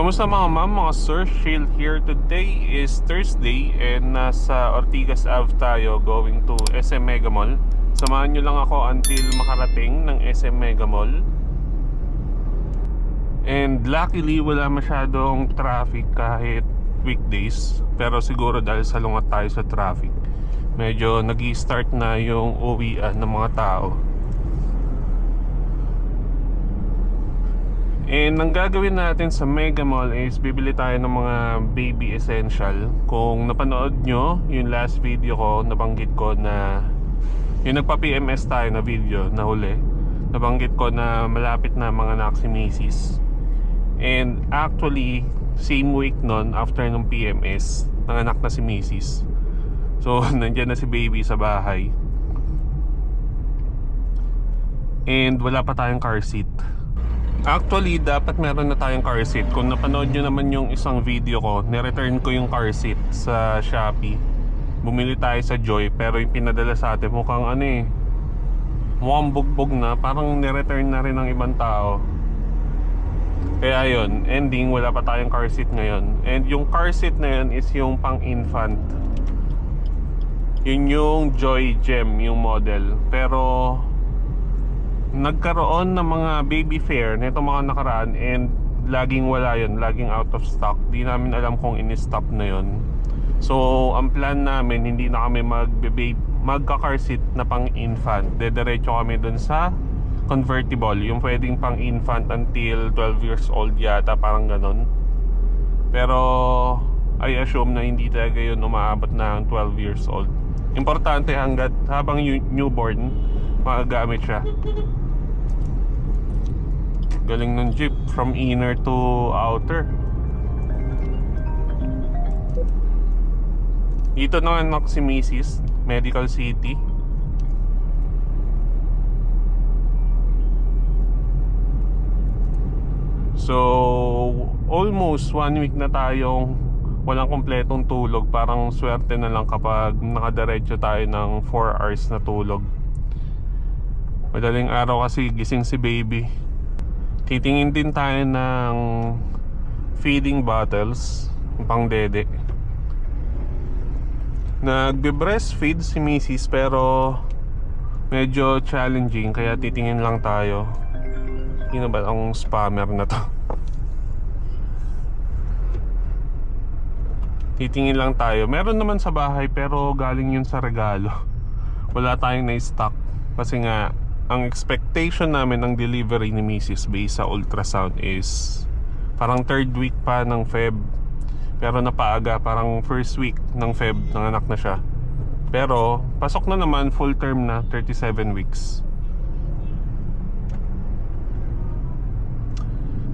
Kamusta mga ma'am, mga sir? Shield here. Today is Thursday and nasa Ortigas Ave tayo going to SM Mega Mall. Samahan nyo lang ako until makarating ng SM Mega Mall. And luckily wala masyadong traffic kahit weekdays. Pero siguro dahil salungat tayo sa traffic, medyo nag-i-start na yung uwian ng mga tao. And ang gagawin natin sa Mega Mall is bibili tayo ng mga baby essential. Kung napanood nyo yung last video ko, nabanggit ko na yung nagpa-PMS tayo na video na huli, nabanggit ko na malapit na mga anak si Macy's. And actually same week nun, after nung PMS, nanganak na si Macy's. So nandyan na si baby sa bahay. And wala pa tayong car seat. Actually, dapat meron na tayong car seat. Kung napanood nyo naman yung isang video ko, nireturn ko yung car seat sa Shopee. Bumili tayo sa Joy, pero yung pinadala sa atin mukhang mukhang bugbog na. Parang nireturn na rin ng ibang tao. Kaya yun, ending, wala pa tayong car seat ngayon. And yung car seat na yun is yung pang infant. Yun yung Joy Gem, yung model. Pero nagkaroon ng mga baby fair nito mga nakaraan and laging wala yun, laging out of stock. Di namin alam kung in-stop na yun. So ang plan namin, hindi na kami magka-car seat na pang infant. Dediretso kami dun sa convertible, yung pwedeng pang infant until 12 years old yata, parang ganon. Pero I assume na hindi talaga yun umaabot ng 12 years old. Importante hanggat habang newborn magagamit siya. Galing ng jeep, from inner to outer. Dito nanganak si Macy's, Medical City. So almost 1 week na tayong walang kompletong tulog. Parang swerte na lang kapag nakadiretso tayo ng 4 hours na tulog. Madaling araw kasi gising si baby. Titingin din tayo ng feeding bottles pang dede. Nagbe-breastfeed si Mrs. pero medyo challenging, kaya titingin lang tayo. Sino ba ang spammer na to? Titingin lang tayo. Meron naman sa bahay pero galing yun sa regalo. Wala tayong na-stock kasi nga ang expectation namin ng delivery ni Mrs. based sa ultrasound is parang 3rd week pa ng Feb. Pero napaaga, parang 1st week ng Feb nanganak na siya. Pero pasok na naman, full term na, 37 weeks.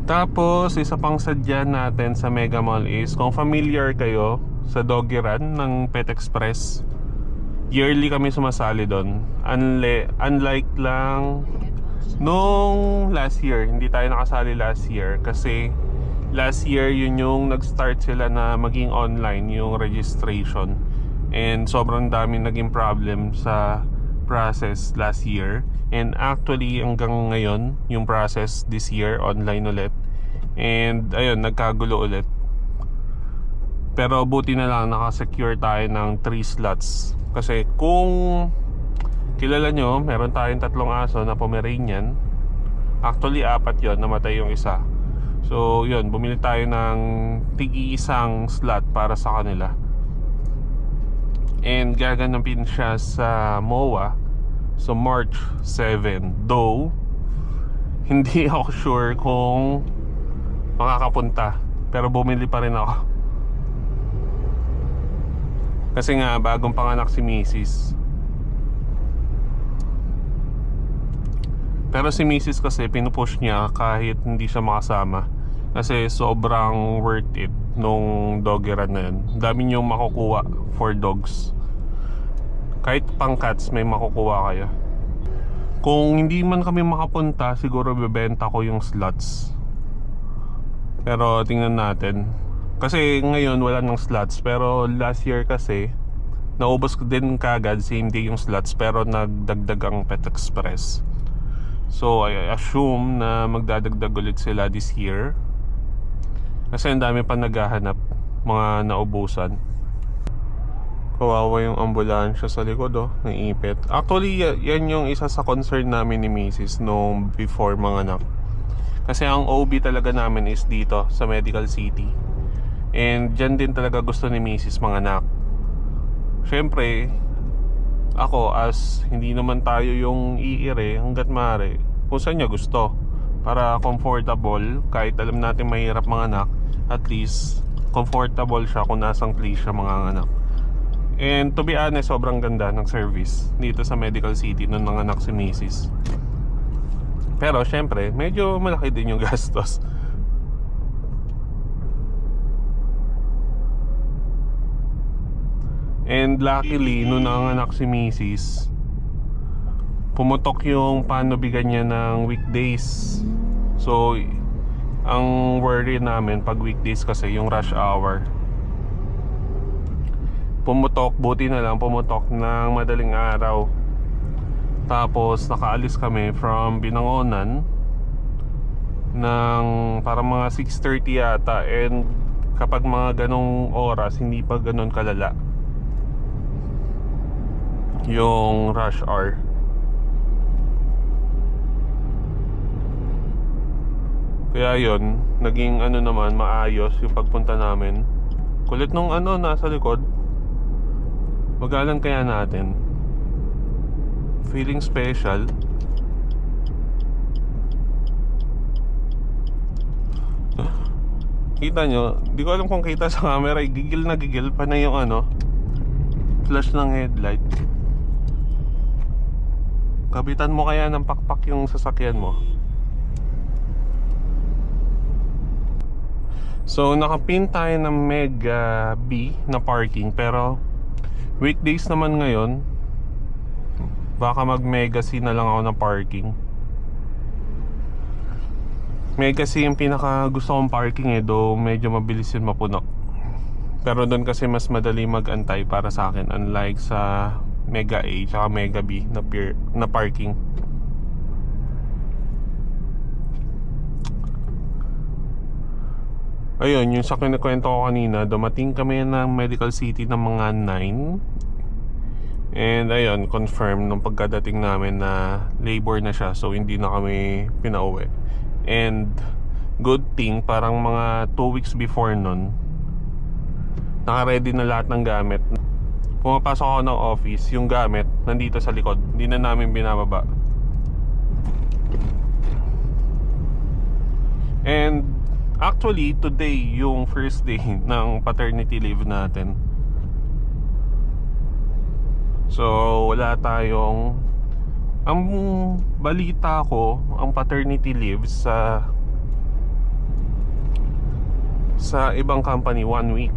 Tapos isa pang sadya natin sa Mega Mall is, kung familiar kayo sa Doggy Run ng Pet Express, yearly kami sumasali doon. Unlike lang nung last year, hindi tayo nakasali last year kasi last year yun yung nag-start sila na maging online yung registration. And sobrang daming naging problem sa process last year. And actually hanggang ngayon yung process this year online ulit. And ayun, nagkagulo ulit. Pero buti na lang nakasecure tayo ng 3 slots. Kasi kung kilala nyo, meron tayong 3 aso na Pomeranian. Actually 4 yon, namatay yung isa. So yun, bumili tayo ng tig-iisang slot para sa kanila. And gaganapin siya sa MOA so March 7. Though hindi ako sure kung makakapunta, pero bumili pa rin ako. Kasi nga bagong panganak si Mrs. Pero si Mrs. kasi pinupush niya kahit hindi siya makasama. Kasi sobrang worth it nung doggy run na yun. Dami niyong makukuha for dogs. Kahit pang cats may makukuha kayo. Kung hindi man kami makapunta, siguro bebenta ko yung slots. Pero tingnan natin. Kasi ngayon wala nang slots. Pero last year kasi naubos ko din kagad, same day yung slots. Pero nagdagdag ang Pet Express. So I assume na magdadagdag ulit sila this year. Kasi ang dami pa naghahanap, mga naubusan. Kawawa yung ambulansya sa likod, oh, naipit. Actually, yan yung isa sa concern namin ni Mrs. nung before manganak. Kasi ang OB talaga namin is dito sa Medical City. And dyan din talaga gusto ni Mrs. manganak. Siyempre, ako as hindi naman tayo yung iire hanggat maaari kung saan niya gusto. Para comfortable, kahit alam natin mahirap manganak, at least comfortable siya kung nasang place siya manganak. And to be honest, sobrang ganda ng service dito sa Medical City nung nanganak si Mrs. Pero syempre, medyo malaki din yung gastos. And luckily, nung nanganak si Mrs., pumutok yung panubigan niya ng weekdays. So, ang worry namin pag weekdays kasi yung rush hour. Pumutok, buti na lang pumutok ng madaling araw. Tapos nakaalis kami from Binangonan ng parang mga 6:30 yata. And kapag mga ganong oras, hindi pa ganon kalala yung rush hour. Kaya yun, naging ano naman, maayos yung pagpunta namin. Kulit nung nasa likod. Magalan kaya natin. Feeling special. Kita nyo, di ko alam kung kita sa camera, gigil na gigil pa na yung flash ng headlight. Kabitan mo kaya ng pakpak yung sasakyan mo. So nakapin tayo ng Mega B na parking, pero weekdays naman ngayon, baka mag Mega C na lang ako ng parking. Mega C yung pinaka gusto kong parking though medyo mabilis yun mapuno. Pero doon kasi mas madali mag-antay para sa akin, unlike sa Mega A tsaka Mega B na parking. Ayun, yung sa kinikwento ko kanina, dumating kami ng Medical City ng mga 9. And ayun, confirm nung pagkadating namin na labor na siya, so hindi na kami pinauwi. And good thing, parang mga 2 weeks before nun, naka-ready na lahat ng gamit. Pumapasok ako ng office, yung gamit nandito sa likod, hindi na namin binababa. And actually, today yung first day ng paternity leave natin. So, wala tayong... Ang balita ko, ang paternity leave sa ibang company, 1 week.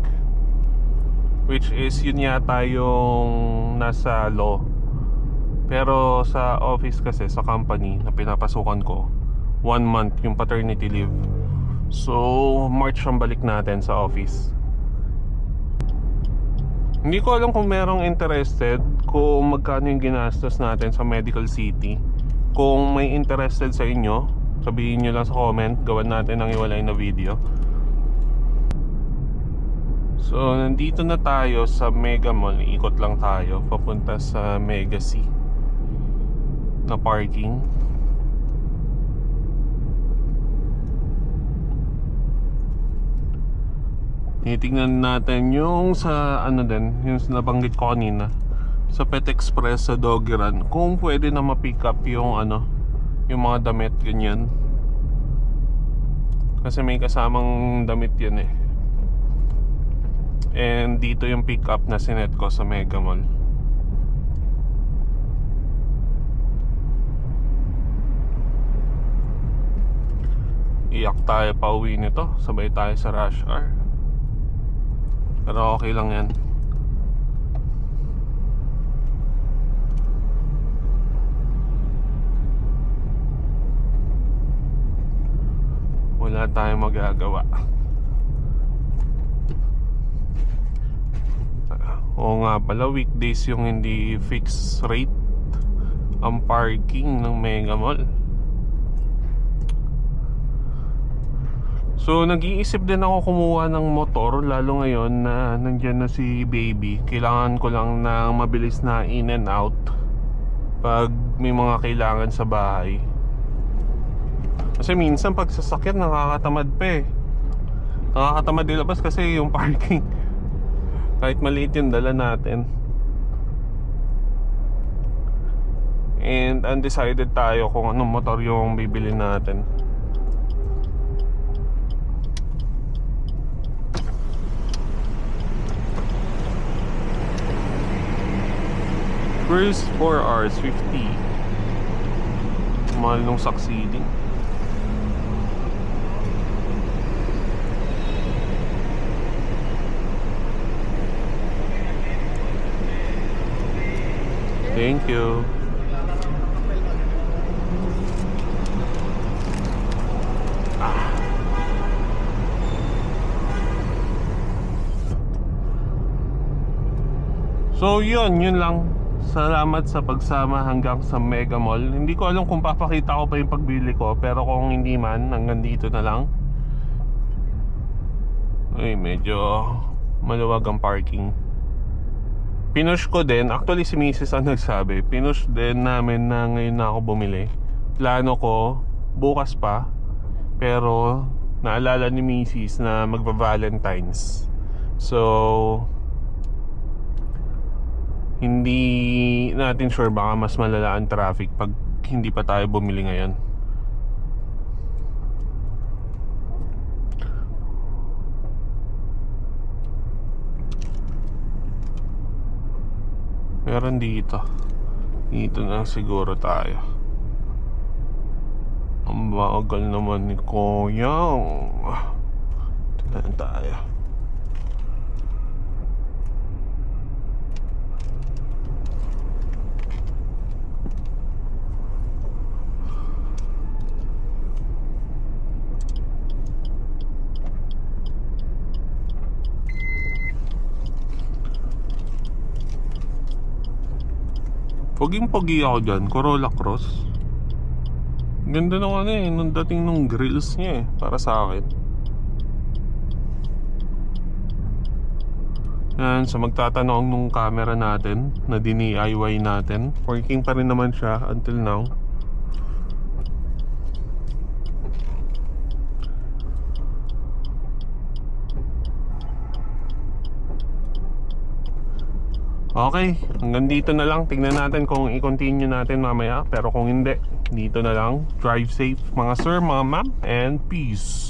Which is, yun yata yung nasa law. Pero sa office kasi, sa company na pinapasukan ko, 1 month yung paternity leave. So, March ang balik natin sa office. Hindi ko alam kung merong interested kung magkano yung ginastos natin sa Medical City. Kung may interested sa inyo, sabihin nyo lang sa comment, gawan natin ng iwalay na video. So, nandito na tayo sa Mega Mall. Ikot lang tayo papunta sa Mega C na parking. Titingnan natin yung sa yung nabanggit ko kanina, sa Pet Express sa Doggy Run, kung pwede na ma-pick up yung yung mga damit ganyan. Kasi may kasamang damit yan eh. And dito yung pick up na sinet ko sa Mega Mall. Iyak tayo pa uwi nito, sabay tayo sa rush hour. Pero okay lang yan. Wala tayong magagawa. Oo nga pala, weekdays yung hindi fixed rate ang parking ng Mega Mall. So nag-iisip din ako kumuha ng motor, lalo ngayon na nandyan na si baby. Kailangan ko lang ng mabilis na in and out pag may mga kailangan sa bahay. Kasi minsan pag sasakyan nakakatamad pa eh. Nakakatamad ilabas kasi yung parking. Kahit maliit yung dala natin. And undecided tayo kung anong motor yung bibili natin. First 4 hours 50. Mahal nung succeeding. Thank you. So yun lang. Salamat sa pagsama hanggang sa Mega Mall. Hindi ko alam kung papakita ko pa yung pagbili ko, pero kung hindi man, hanggang dito na lang. Ay, medyo maluwag ang parking. Pinush ko din, actually si Mrs. ang nagsabi, pinush din namin na ngayon na ako bumili. Plano ko bukas pa, pero naalala ni Mrs. na magba-Valentine's. So hindi natin sure, baka mas malala ang traffic pag hindi pa tayo bumili ngayon. Meron dito. Dito na siguro tayo. Ang bagal naman ni Koyang. Tignan tayo. Poging-pogi ako dyan, Corolla Cross. Ganda ng ano eh, nung dating nung grills niya eh, para sa akin. Yan, sa magtatanong nung camera natin, na DIY natin. Working pa rin naman siya until now. Okay, hanggang dito na lang. Tingnan natin kung i-continue natin mamaya. Pero kung hindi, dito na lang. Drive safe mga sir, mga ma'am, and peace.